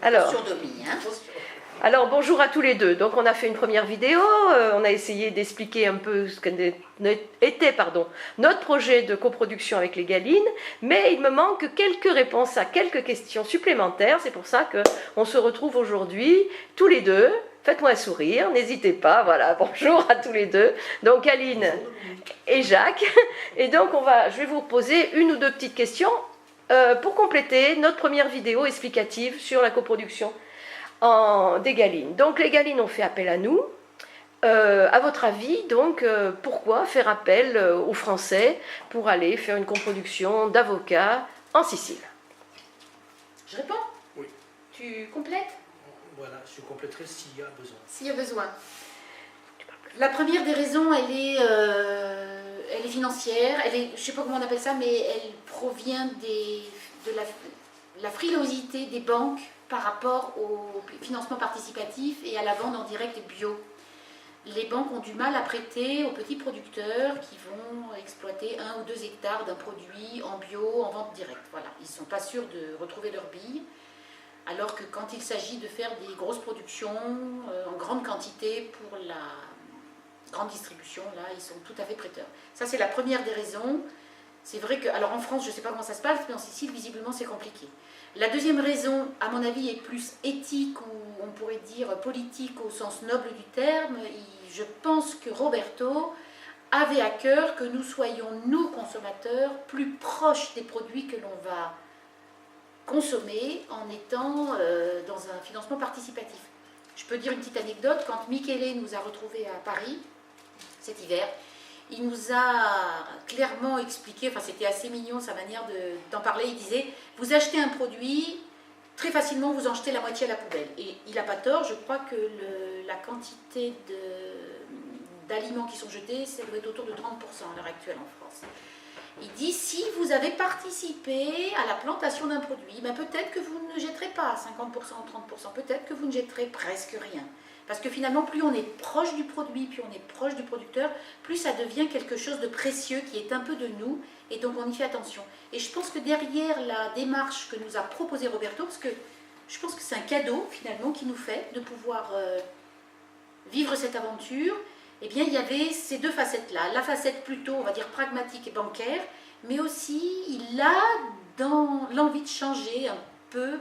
Alors, Surdomie, hein. alors, bonjour à tous les deux. Donc, on a fait une première vidéo. On a essayé d'expliquer un peu ce qu'était notre projet de coproduction avec les Galines. Mais il me manque quelques réponses à quelques questions supplémentaires. C'est pour ça qu'on se retrouve aujourd'hui tous les deux. Faites-moi un sourire, n'hésitez pas. Voilà, bonjour à tous les deux. Donc, Aline et Jacques. Et donc, je vais vous poser une ou deux petites questions pour compléter notre première vidéo explicative sur la coproduction des Galines. Donc les Galines ont fait appel à nous. À votre avis, donc, pourquoi faire appel aux Français pour aller faire une coproduction d'avocats en Sicile? Je réponds? Oui. Tu complètes? Voilà, je compléterai s'il y a besoin. S'il y a besoin. La première des raisons, elle est financière. Je ne sais pas comment on appelle ça, mais elle provient de la frilosité des banques par rapport au financement participatif et à la vente en direct et bio. Les banques ont du mal à prêter aux petits producteurs qui vont exploiter 1 ou 2 hectares d'un produit en bio, en vente directe. Voilà. Ils ne sont pas sûrs de retrouver leurs billes. Alors que quand il s'agit de faire des grosses productions en grande quantité pour la grande distribution, là, ils sont tout à fait prêteurs. Ça, c'est la première des raisons. C'est vrai que, alors en France, je ne sais pas comment ça se passe, mais en Sicile, visiblement, c'est compliqué. La deuxième raison, à mon avis, est plus éthique ou on pourrait dire politique au sens noble du terme. Je pense que Roberto avait à cœur que nous soyons, nous, consommateurs, plus proches des produits que l'on va consommer en étant dans un financement participatif. Je peux dire une petite anecdote. Quand Michele nous a retrouvés à Paris, cet hiver, il nous a clairement expliqué, enfin c'était assez mignon sa manière d'en parler, il disait, vous achetez un produit, très facilement vous en jetez la moitié à la poubelle. Et il n'a pas tort, je crois que la quantité d'aliments qui sont jetés, ça doit être autour de 30% à l'heure actuelle en France. Il dit, si vous avez participé à la plantation d'un produit, ben peut-être que vous ne jetterez pas 50% ou 30%, peut-être que vous ne jetterez presque rien. Parce que finalement, plus on est proche du produit, plus on est proche du producteur, plus ça devient quelque chose de précieux qui est un peu de nous, et donc on y fait attention. Et je pense que derrière la démarche que nous a proposée Roberto, parce que je pense que c'est un cadeau finalement qu'il nous fait de pouvoir vivre cette aventure, eh bien il y avait ces deux facettes-là. La facette plutôt, on va dire, pragmatique et bancaire, mais aussi il a dans l'envie de changer un peu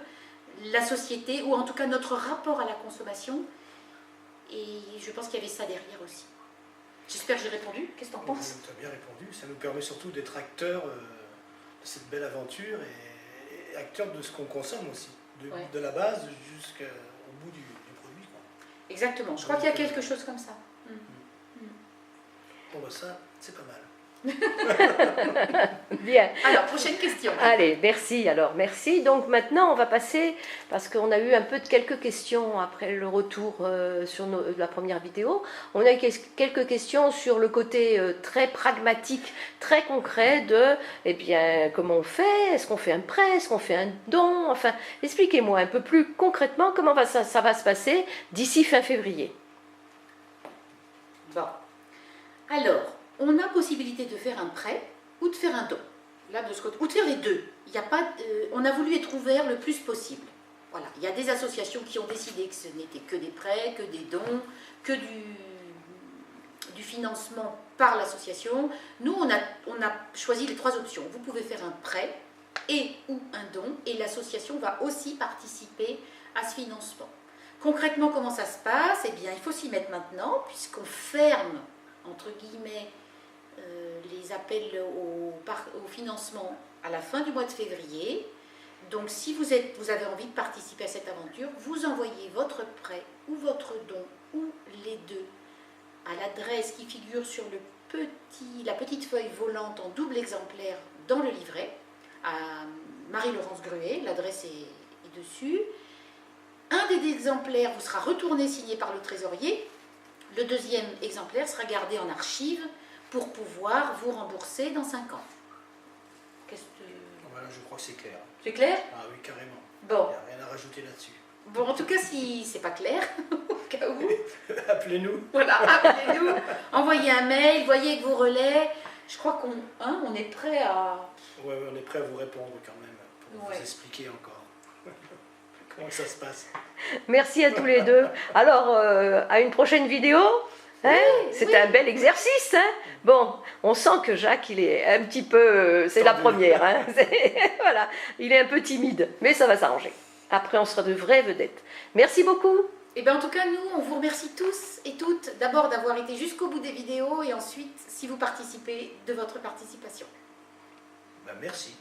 la société, ou en tout cas notre rapport à la consommation. Et je pense qu'il y avait ça derrière aussi. J'espère que j'ai répondu. Qu'est-ce que tu en penses? Tu as bien répondu. Ça nous permet surtout d'être acteurs de cette belle aventure et acteurs de ce qu'on consomme aussi. De la base jusqu'au bout du produit. Quoi. Exactement. Je crois qu'il y a quelque chose comme ça. Bon, bah ça, c'est pas mal. Bien. Alors, prochaine question. Allez, merci. Alors, merci. Donc maintenant, on va passer, parce qu'on a eu un peu de quelques questions après le retour sur la première vidéo. On a eu quelques questions sur le côté très pragmatique, très concret de, eh bien, comment on fait? Est-ce qu'on fait un prêt? Est-ce qu'on fait un don? Enfin, expliquez-moi un peu plus concrètement comment ça va se passer d'ici fin février. Bon. Alors, on a possibilité de faire un prêt ou de faire un don. Là, de ce côté, ou de faire les deux. Il y a pas, on a voulu être ouvert le plus possible. Voilà. Il y a des associations qui ont décidé que ce n'était que des prêts, que des dons, que du financement par l'association. Nous, on a choisi les 3 options. Vous pouvez faire un prêt et ou un don, et l'association va aussi participer à ce financement. Concrètement, comment ça se passe? Eh bien, il faut s'y mettre maintenant, puisqu'on ferme, entre guillemets, les appels au financement à la fin du mois de février. Donc si vous avez envie de participer à cette aventure, vous envoyez votre prêt ou votre don ou les deux à l'adresse qui figure sur la petite feuille volante en double exemplaire dans le livret, à Marie-Laurence Gruet, l'adresse est dessus. Un des exemplaires vous sera retourné signé par le trésorier. Le deuxième exemplaire sera gardé en archive pour pouvoir vous rembourser dans 5 ans. Qu'est-ce que... Voilà, je crois que c'est clair. C'est clair? Ah oui, carrément. Bon. Il n'y a rien à rajouter là-dessus. Bon, en tout cas, si c'est pas clair, au cas où... Appelez-nous. Voilà, appelez-nous, envoyez un mail, voyez avec vos relais. Je crois on est prêt à... Oui, on est prêt à vous répondre quand même, pour Ouais. vous expliquer encore. comment ça se passe. Merci à tous les deux. Alors, à une prochaine vidéo. Hein, c'était un bel exercice. Hein. Bon, on sent que Jacques, il est un petit peu... c'est la première. Hein. Voilà, il est un peu timide, mais ça va s'arranger. Après, on sera de vraies vedettes. Merci beaucoup. Et bien en tout cas, nous, on vous remercie tous et toutes, d'abord d'avoir été jusqu'au bout des vidéos, et ensuite, si vous participez, de votre participation. Ben, merci.